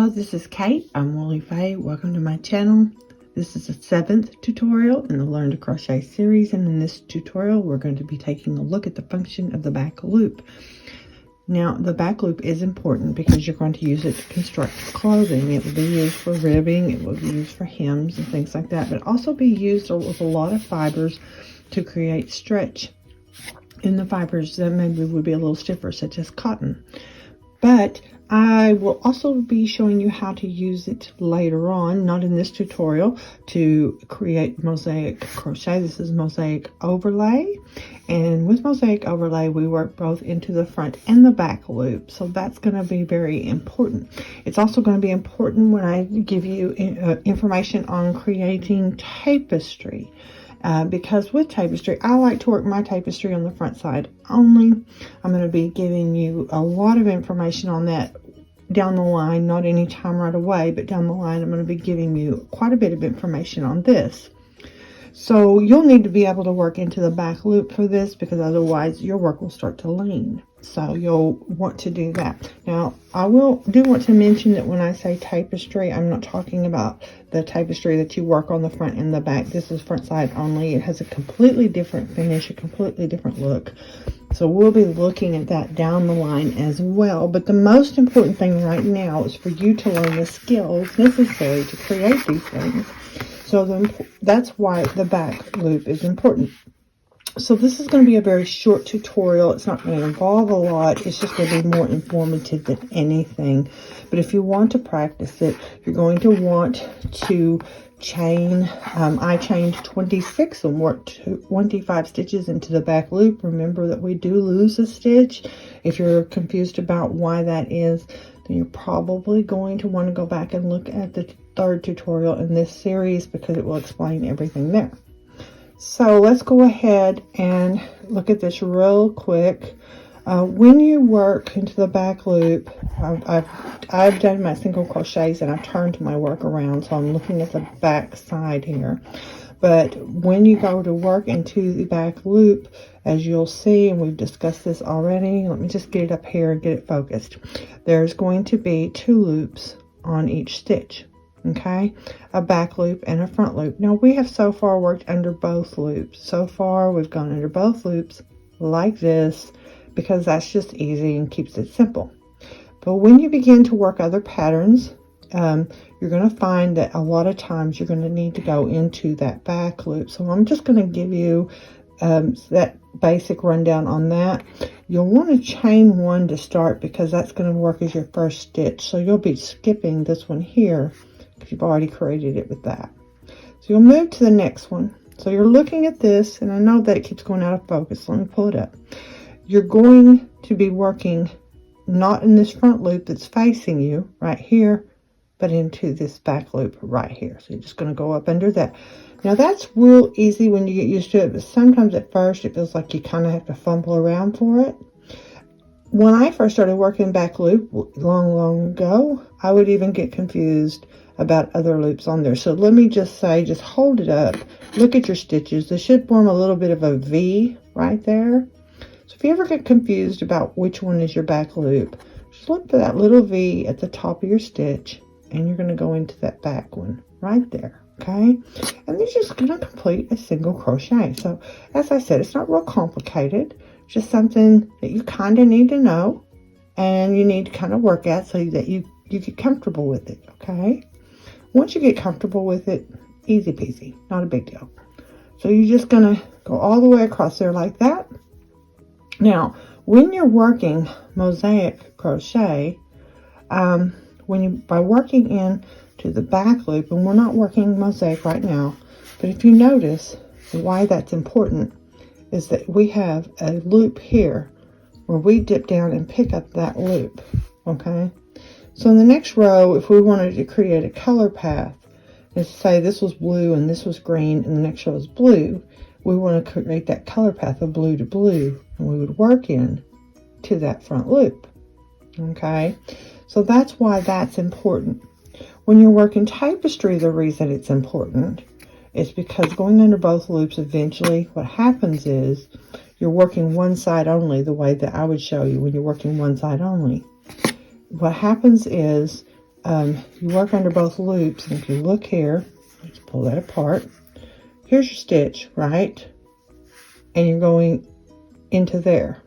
Hello, this is Kate. I'm Woolly Faye. Welcome to my channel. This is the 7th tutorial in the Learn to Crochet series, and in this tutorial we're going to be taking a look at the function of the back loop. Now, the back loop is important because you're going to use it to construct clothing. It will be used for ribbing, it will be used for hems and things like that, but also be used with a lot of fibers to create stretch in the fibers that maybe would be a little stiffer, such as cotton. But I will also be showing you how to use it later on, not in this tutorial, to create mosaic crochet. This is mosaic overlay, and with mosaic overlay we work both into the front and the back loop, so that's going to be very important. It's also going to be important when I give you information on creating tapestry. Because with tapestry, I like to work my tapestry on the front side only. I'm going to be giving you a lot of information on that down the line, not any time right away, but down the line I'm going to be giving you quite a bit of information on this. So you'll need to be able to work into the back loop for this, because otherwise your work will start to lean. So you'll want to do that. Now, I do want to mention that when I say tapestry, I'm not talking about the tapestry that you work on the front and the back. This is front side only. It has a completely different finish, a completely different look. So we'll be looking at that down the line as well. But the most important thing right now is for you to learn the skills necessary to create these things. So that's why the back loop is important. So this is going to be a very short tutorial. It's not going to involve a lot. It's just going to be more informative than anything. But if you want to practice it, you're going to want to chain. I chained 26 and worked 25 stitches into the back loop. Remember that we do lose a stitch. If you're confused about why that is, then you're probably going to want to go back and look at the third tutorial in this series, because it will explain everything there. So let's go ahead and look at this real quick. When you work into the back loop, I've done my single crochets and I've turned my work around, so I'm looking at the back side here. But when you go to work into the back loop, as you'll see, and we've discussed this already, let me just get it up here and get it focused. There's going to be 2 loops on each stitch. Okay, a back loop and a front loop. Now we have so far worked under both loops. So far we've gone under both loops like this, because that's just easy and keeps it simple. But when you begin to work other patterns, you're going to find that a lot of times you're going to need to go into that back loop. So I'm just going to give you that basic rundown on that. You'll want to chain 1 to start, because that's going to work as your first stitch. So you'll be skipping this one here, because you've already created it with that. So you'll move to the next one. So you're looking at this, and I know that it keeps going out of focus. Let me pull it up. You're going to be working not in this front loop that's facing you right here, but into this back loop right here. So you're just going to go up under that. Now that's real easy when you get used to it, but sometimes at first it feels like you kind of have to fumble around for it. When I first started working back loop long ago, I would even get confused about other loops on there. So let me just say, just hold it up, look at your stitches. They should form a little bit of a V right there. So if you ever get confused about which one is your back loop, just look for that little V at the top of your stitch, and you're going to go into that back one right there. Okay, and then you're just going to complete a single crochet. So as I said, it's not real complicated, just something that you kind of need to know and you need to kind of work at, so that you get comfortable with it. Okay, once you get comfortable with it, easy peasy, not a big deal. So you're just going to go all the way across there like that. Now when you're working mosaic crochet, by working in to the back loop, and we're not working mosaic right now, but if you notice, why that's important is that we have a loop here where we dip down and pick up that loop. Okay, so in the next row, if we wanted to create a color path, let's say this was blue and this was green and the next row is blue, we want to create that color path of blue to blue, and we would work in to that front loop. Okay, so that's why that's important. When you're working tapestry, the reason it's important is because going under both loops, eventually what happens is you're working one side only, the way that I would show you when you're working one side only. What happens is you work under both loops, and if you look here, let's pull that apart. Here's your stitch, right? And you're going into there.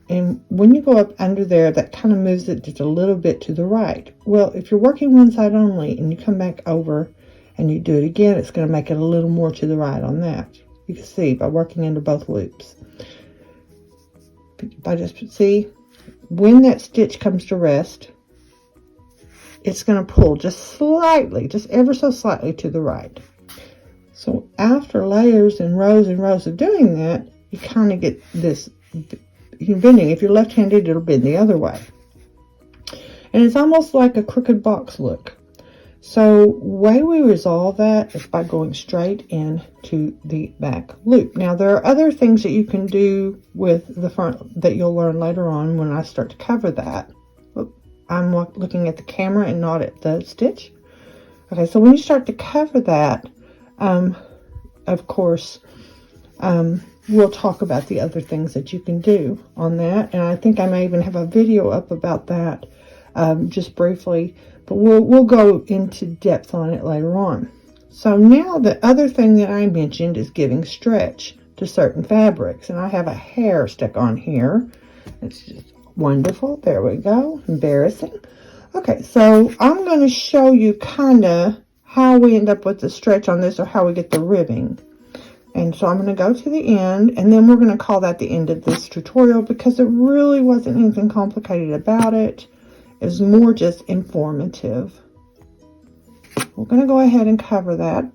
And when you go up under there, that kind of moves it just a little bit to the right. Well, if you're working one side only and you come back over and you do it again, it's going to make it a little more to the right on that. You can see by working under both loops. If I just see, when that stitch comes to rest, it's going to pull just slightly, just ever so slightly to the right. So after layers and rows of doing that, you kind of get this bending. If you're left-handed, it'll bend the other way. And it's almost like a crooked box look. So the way we resolve that is by going straight into the back loop. Now there are other things that you can do with the front that you'll learn later on when I start to cover that. I'm looking at the camera and not at the stitch. Okay, so when you start to cover that, of course, we'll talk about the other things that you can do on that. And I think I may even have a video up about that just briefly. But we'll go into depth on it later on. So now the other thing that I mentioned is giving stretch to certain fabrics. And I have a hair stuck on here. It's just wonderful. There we go. Embarrassing. Okay, so I'm going to show you kind of how we end up with the stretch on this, or how we get the ribbing. And so I'm going to go to the end, and then we're going to call that the end of this tutorial, because it really wasn't anything complicated about it. It was more just informative. We're going to go ahead and cover that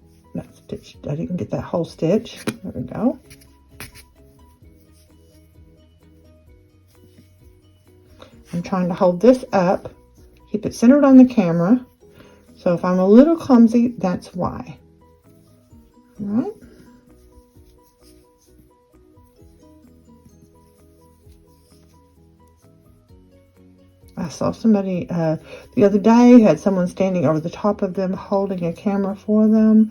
stitch. I didn't get that whole stitch. There we go. I'm trying to hold this up, keep it centered on the camera. So if I'm a little clumsy, that's why. All right. I saw somebody the other day had someone standing over the top of them holding a camera for them.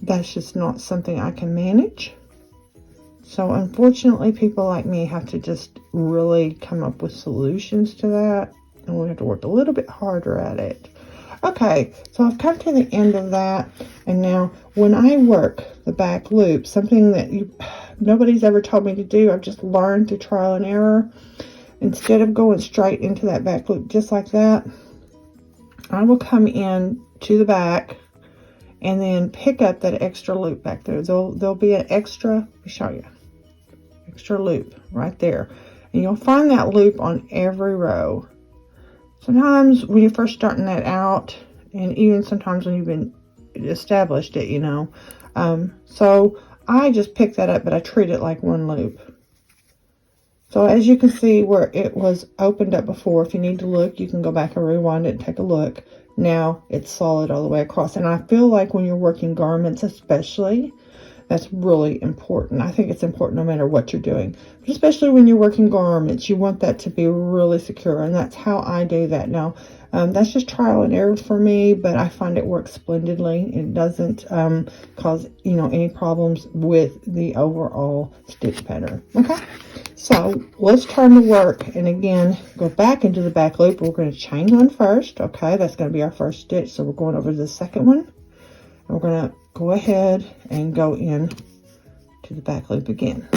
That's just not something I can manage. So unfortunately, people like me have to just really come up with solutions to that, and we have to work a little bit harder at it. Okay, so I've come to the end of that, and now when I work the back loop, something that nobody's ever told me to do, I've just learned through trial and error. Instead of going straight into that back loop just like that, I will come in to the back and then pick up that extra loop back there. There'll be an extra, let me show you, extra loop right there. And you'll find that loop on every row. Sometimes when you're first starting that out, and even sometimes when you've been established it, you know. So I just pick that up, but I treat it like one loop. So as you can see where it was opened up before, if you need to look, you can go back and rewind it and take a look. Now it's solid all the way across. And I feel like when you're working garments especially, that's really important. I think it's important no matter what you're doing. But especially when you're working garments, you want that to be really secure. And that's how I do that. Now, that's just trial and error for me, but I find it works splendidly. It doesn't cause, you know, any problems with the overall stitch pattern. Okay, so let's turn to work, and again go back into the back loop. We're going to chain one first. Okay, that's going to be our first stitch. So we're going over to the second one, and we're going to go ahead and go in to the back loop again.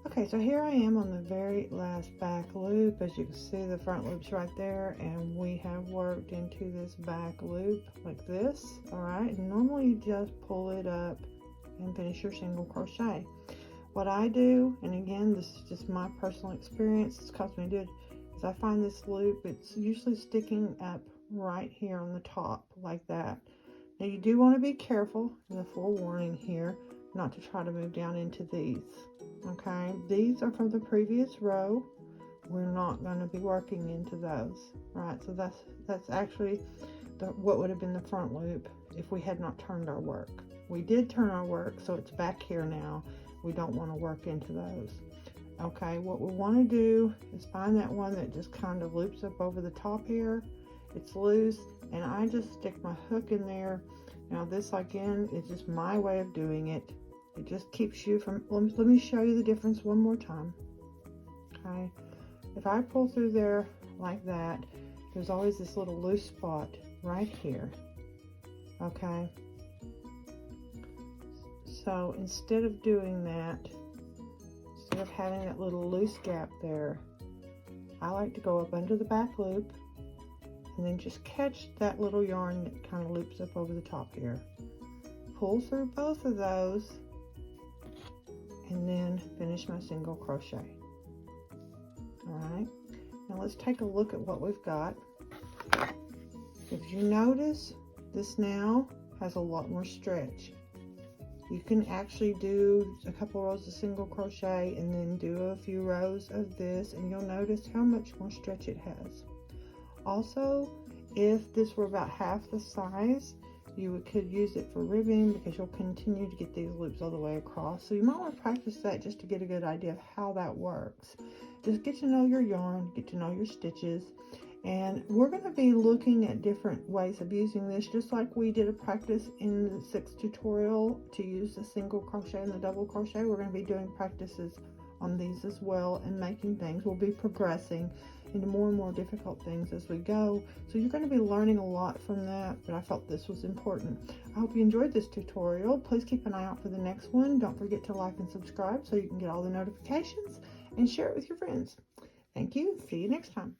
Okay, so here I am on the very last back loop. As you can see, the front loop's right there, and we have worked into this back loop like this. All right, and normally you just pull it up and finish your single crochet. What I do, and again, this is just my personal experience, it's caused me to do it, is I find this loop, it's usually sticking up right here on the top like that. Now you do want to be careful, and a forewarning here, not to try to move down into these. Okay, these are from the previous row. We're not going to be working into those, right? So that's actually what would have been the front loop if we had not turned our work. We did turn our work, so it's back here now. We don't want to work into those. Okay, what we want to do is find that one that just kind of loops up over the top here. It's loose, and I just stick my hook in there. Now this again is just my way of doing it. It just keeps you from, let me show you the difference one more time. Okay, if I pull through there like that, there's always this little loose spot right here. Okay, so instead of doing that, instead of having that little loose gap there, I like to go up under the back loop and then just catch that little yarn that kind of loops up over the top here. Pull through both of those and then finish my single crochet. All right, now let's take a look at what we've got. If you notice, this now has a lot more stretch. You can actually do a couple rows of single crochet and then do a few rows of this, and you'll notice how much more stretch it has. Also, if this were about half the size, you could use it for ribbing because you'll continue to get these loops all the way across. So you might want to practice that just to get a good idea of how that works. Just get to know your yarn, get to know your stitches, and we're going to be looking at different ways of using this, just like we did a practice in the 6th tutorial to use the single crochet and the double crochet. We're going to be doing practices on these as well and making things. We'll be progressing into more and more difficult things as we go. So you're going to be learning a lot from that, but I felt this was important. I hope you enjoyed this tutorial. Please keep an eye out for the next one. Don't forget to like and subscribe so you can get all the notifications, and share it with your friends. Thank you. See you next time.